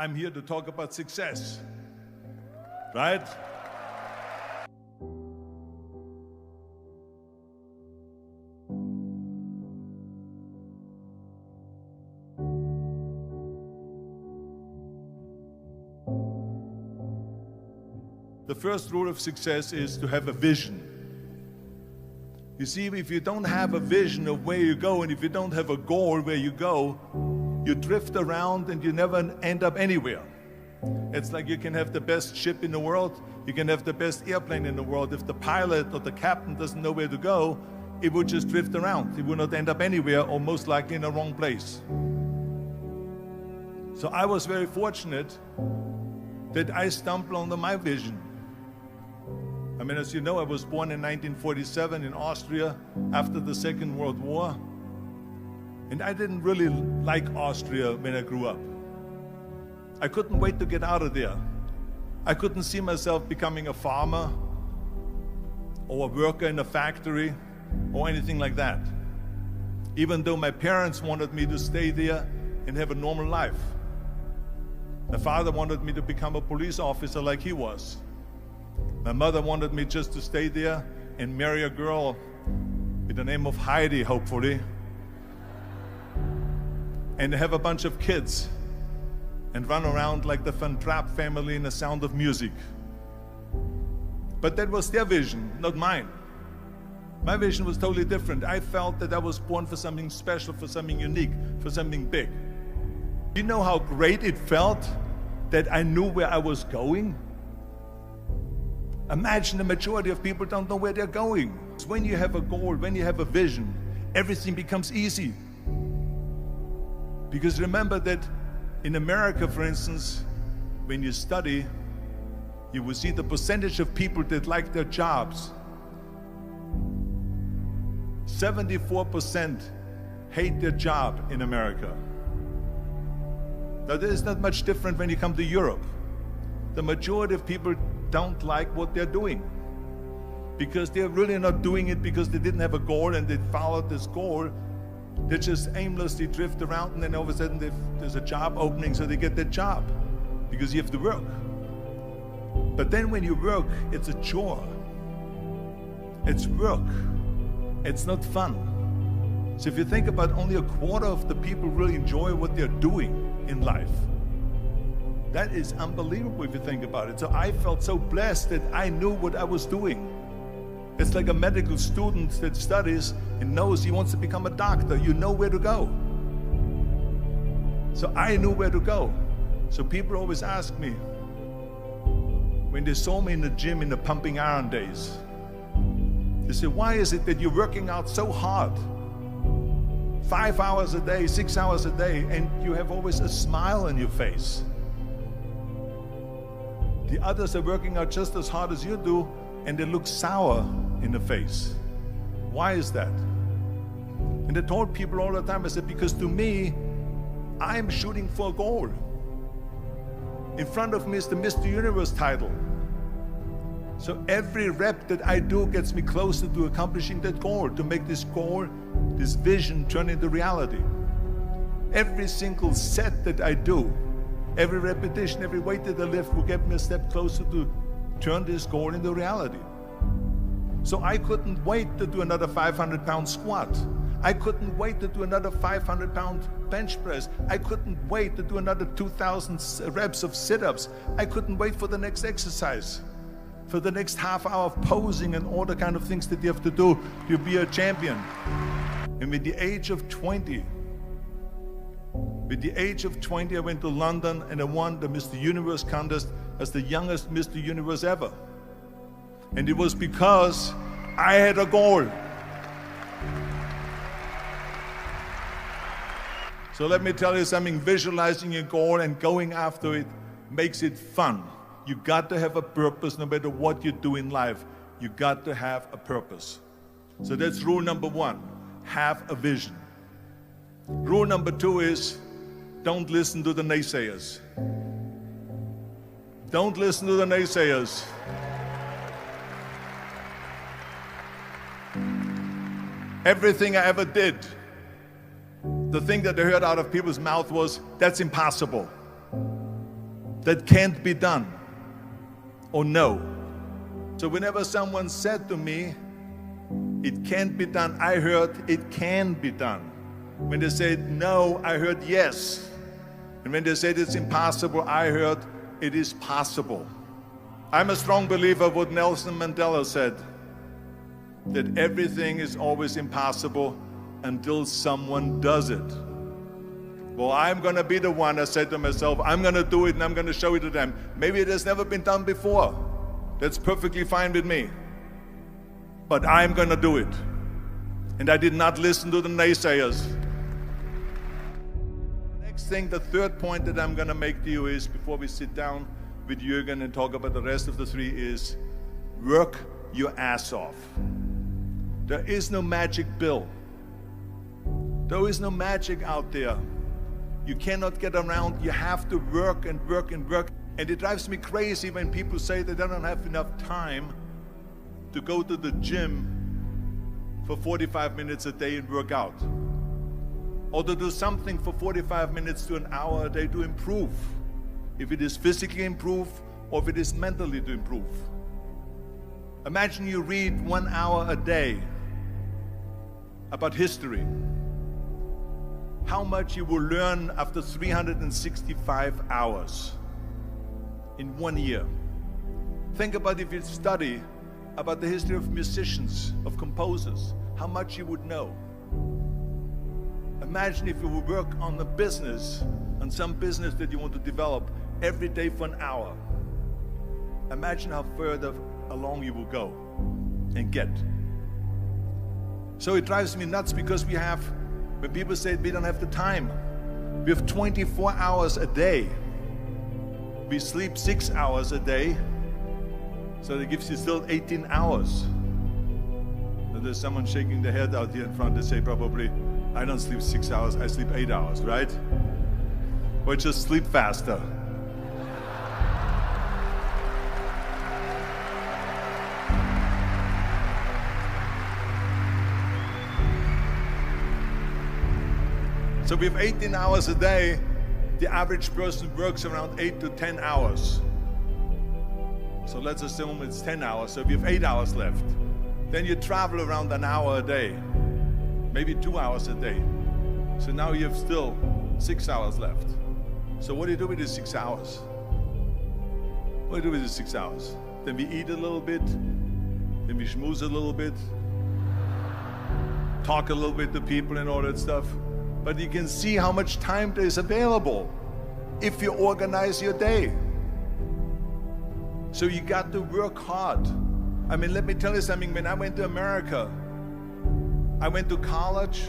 I'm here to talk about success, right? The first rule of success is to have a vision. You see, if you don't have a vision of where you go, and if you don't have a goal where you go, you drift around and you never end up anywhere. It's like you can have the best ship in the world, you can have the best airplane in the world. If the pilot or the captain doesn't know where to go, it would just drift around. It would not end up anywhere, or most likely in the wrong place. So I was very fortunate that I stumbled onto my vision. I mean, as you know, I was born in 1947 in Austria after the Second World War. And I didn't really like Austria when I grew up. I couldn't wait to get out of there. I couldn't see myself becoming a farmer or a worker in a factory or anything like that. Even though my parents wanted me to stay there and have a normal life. My father wanted me to become a police officer like he was. My mother wanted me just to stay there and marry a girl with the name of Heidi, hopefully, and have a bunch of kids and run around like the Van Trapp family in The Sound of Music. But that was their vision, not mine. My vision was totally different. I felt that I was born for something special, for something unique, for something big. You know how great it felt that I knew where I was going? Imagine the majority of people don't know where they're going. When you have a goal, when you have a vision, everything becomes easy. Because remember that in America, for instance, when you study, you will see the percentage of people that like their jobs. 74% hate their job in America. Now, there is not much different when you come to Europe. The majority of people don't like what they're doing because they're really not doing it because they didn't have a goal and they followed this goal. They just aimlessly drift around, and then all of a sudden there's a job opening, so they get that job because you have to work. But then when you work, it's a chore. It's work. It's not fun. So if you think about, only a quarter of the people really enjoy what they're doing in life. That is unbelievable if you think about it. So I felt so blessed that I knew what I was doing. It's like a medical student that studies and knows he wants to become a doctor. You know where to go. So I knew where to go. So people always ask me, when they saw me in the gym in the pumping iron days, they say, why is it that you're working out so hard? 5 hours a day, 6 hours a day, and you have always a smile on your face. The others are working out just as hard as you do, and they look sour in the face. Why is that? And I told people all the time, I said, because to me, I'm shooting for a goal. In front of me is the Mr. Universe title. So every rep that I do gets me closer to accomplishing that goal, to make this goal, this vision turn into reality. Every single set that I do, every repetition, every weight that I lift will get me a step closer to turn this goal into reality. So I couldn't wait to do another 500-pound squat. I couldn't wait to do another 500-pound bench press. I couldn't wait to do another 2,000 reps of sit-ups. I couldn't wait for the next exercise, for the next half hour of posing and all the kind of things that you have to do to be a champion. And with the age of 20, I went to London and I won the Mr. Universe contest as the youngest Mr. Universe ever. And it was because I had a goal. So let me tell you something, visualizing a goal and going after it makes it fun. You got to have a purpose no matter what you do in life. You got to have a purpose. So that's rule number one, have a vision. Rule number two is, don't listen to the naysayers. Don't listen to the naysayers. Everything I ever did, the thing that I heard out of people's mouth was, that's impossible. that can't be done or no. So whenever someone said to me, it can't be done, I heard it can be done. When they said no, I heard yes. And when they said it's impossible, I heard it is possible. I'm a strong believer of what Nelson Mandela said, that everything is always impossible until someone does it. Well, I'm going to be the one, I said to myself, I'm going to do it and I'm going to show it to them. Maybe it has never been done before. That's perfectly fine with me. But I'm going to do it. And I did not listen to the naysayers. The next thing, the third point that I'm going to make to you is, before we sit down with Jürgen and talk about the rest of the three, is work your ass off. There is no magic pill. There is no magic out there. You cannot get around. You have to work and work and work. And it drives me crazy when people say that they don't have enough time to go to the gym for 45 minutes a day and work out, or to do something for 45 minutes to an hour a day to improve, if it is physically improve or if it is mentally to improve. Imagine you read 1 hour a day about history. How much you will learn after 365 hours in 1 year. Think about if you study about the history of musicians, of composers, how much you would know. Imagine if you would work on a business, on some business that you want to develop every day for an hour. Imagine how further along you will go and get. So it drives me nuts because we have, when people say we don't have the time, we have 24 hours a day. We sleep 6 hours a day, so that gives you still 18 hours. And there's someone shaking their head out here in front. They say probably, I don't sleep 6 hours, I sleep 8 hours, right? Or just sleep faster. So we have 18 hours a day. The average person works around 8 to 10 hours. So let's assume it's 10 hours, so we have 8 hours left. Then you travel around an hour a day, maybe 2 hours a day. So now you have still 6 hours left. So what do you do with these 6 hours? What do you do with these 6 hours? Then we eat a little bit, then we schmooze a little bit, talk a little bit to people and all that stuff. But you can see how much time there is available if you organize your day. So you got to work hard. I mean, let me tell you something. When I went to America, I went to college.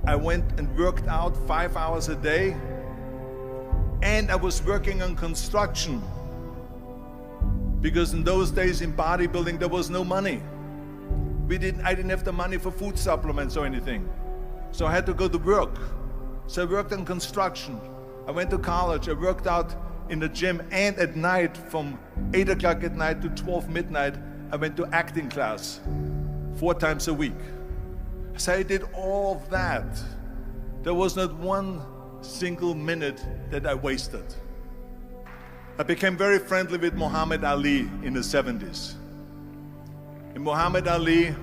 I went and worked out 5 hours a day. And I was working on construction. Because in those days in bodybuilding, there was no money. I didn't have the money for food supplements or anything. So I had to go to work. So I worked on construction. I went to college. I worked out in the gym, and at night from 8 o'clock at night to 12 midnight, I went to acting class 4 times a week. So I did all of that. There was not one single minute that I wasted. I became very friendly with Muhammad Ali in the 70s. And Muhammad Ali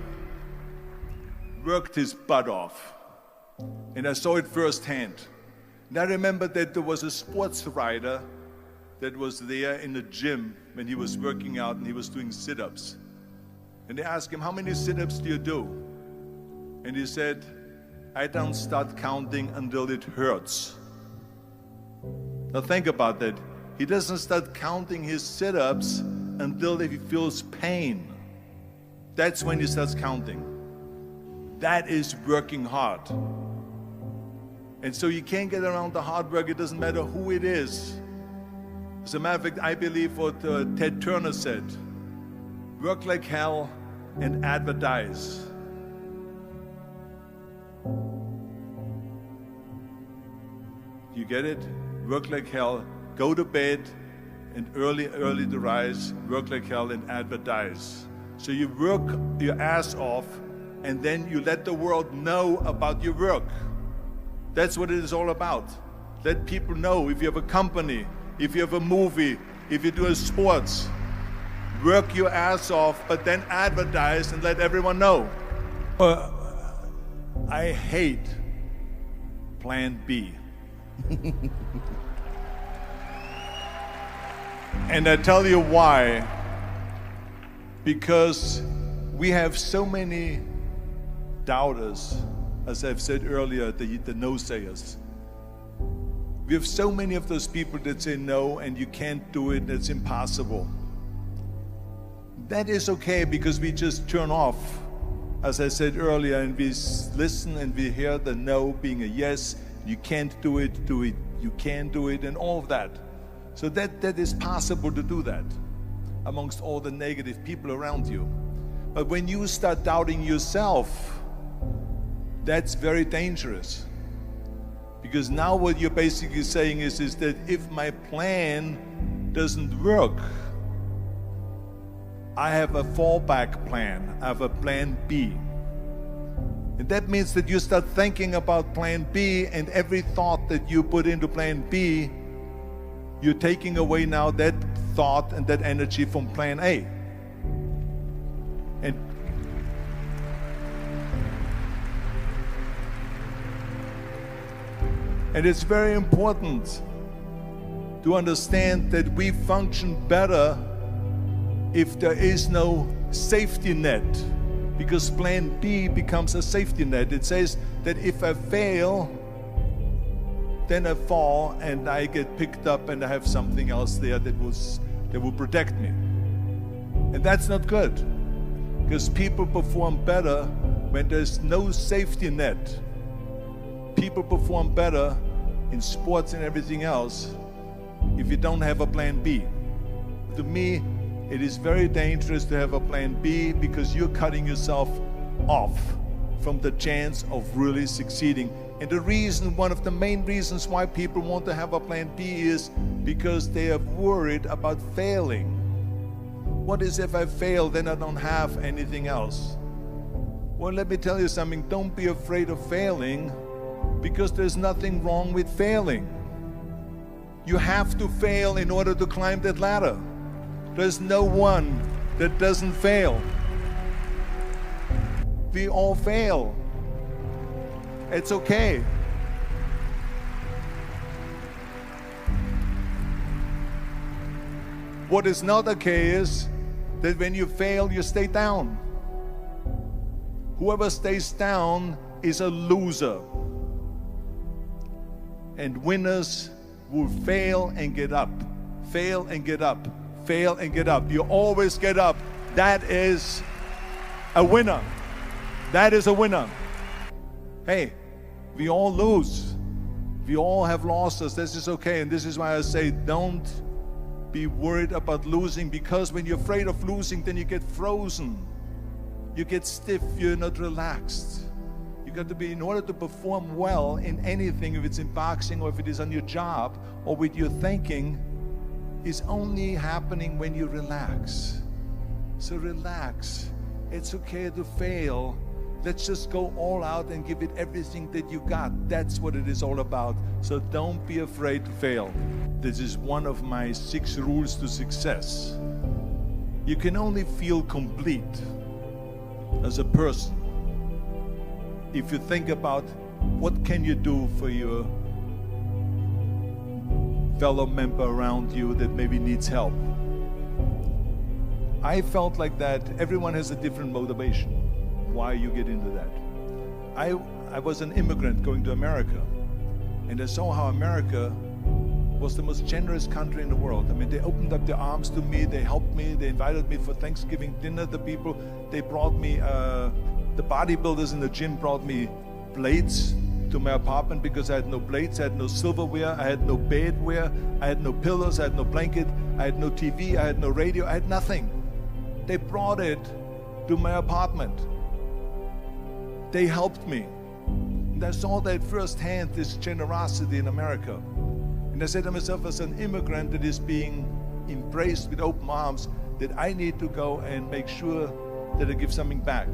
worked his butt off. And I saw it firsthand. And I remember that there was a sports writer that was there in the gym when he was working out and he was doing sit-ups. And they asked him, how many sit-ups do you do? And he said, I don't start counting until it hurts. Now think about that. He doesn't start counting his sit-ups until he feels pain. That's when he starts counting. That is working hard. And so you can't get around the hard work. It doesn't matter who it is. As a matter of fact, I believe what Ted Turner said, work like hell and advertise. You get it? Work like hell, go to bed, and early to rise, work like hell and advertise. So you work your ass off, and then you let the world know about your work. That's what it is all about. Let people know. If you have a company, if you have a movie, if you do a sports, work your ass off, but then advertise and let everyone know. I hate plan B. And I tell you why. Because we have so many doubters, as I've said earlier, the no-sayers. We have so many of those people that say no, and you can't do it, and it's impossible. That is okay, because we just turn off, as I said earlier, and we listen and we hear the no being a yes. You can't do it, you can do it, and all of that. So that is possible to do that amongst all the negative people around you. But when you start doubting yourself, that's very dangerous. Because now what you're basically saying is that if my plan doesn't work, I have a fallback plan, I have a plan B. And that means that you start thinking about plan B, and every thought that you put into plan B, you're taking away now that thought and that energy from plan A. And it's very important to understand that we function better if there is no safety net, because plan B becomes a safety net. It says that if I fail, then I fall and I get picked up and I have something else there that will protect me. And that's not good, because people perform better when there's no safety net. People perform better in sports and everything else if you don't have a plan B. To me, it is very dangerous to have a plan B, because you're cutting yourself off from the chance of really succeeding. And the reason, one of the main reasons why people want to have a plan B is because they are worried about failing. What is if I fail, then I don't have anything else? Well, let me tell you something. Don't be afraid of failing, because there's nothing wrong with failing. You have to fail in order to climb that ladder. There's no one that doesn't fail. We all fail. It's okay. What is not okay is that when you fail, you stay down. Whoever stays down is a loser. And winners will fail and get up, fail and get up, fail and get up. You always get up. That is a winner. That is a winner. Hey, we all lose. We all have losses. This is okay. And this is why I say don't be worried about losing, because when you're afraid of losing, then you get frozen. You get stiff. You're not relaxed. You got to be, in order to perform well in anything, if it's in boxing or if it is on your job or with your thinking, is only happening when you relax. So relax. It's okay to fail. Let's just go all out and give it everything that you got. That's what it is all about. So don't be afraid to fail. This is one of my 6 rules to success. You can only feel complete as a person if you think about what can you do for your fellow member around you that maybe needs help. I felt like that. Everyone has a different motivation why you get into that. I was an immigrant going to America, and I saw how America was the most generous country in the world. I mean, they opened up their arms to me, they helped me, they invited me for Thanksgiving dinner. The people, they brought me, the bodybuilders in the gym brought me plates to my apartment because I had no plates, I had no silverware, I had no bedware, I had no pillows, I had no blanket, I had no TV, I had no radio, I had nothing. They brought it to my apartment. They helped me. And I saw that firsthand, this generosity in America. And I said to myself, as an immigrant that is being embraced with open arms, that I need to go and make sure that I give something back.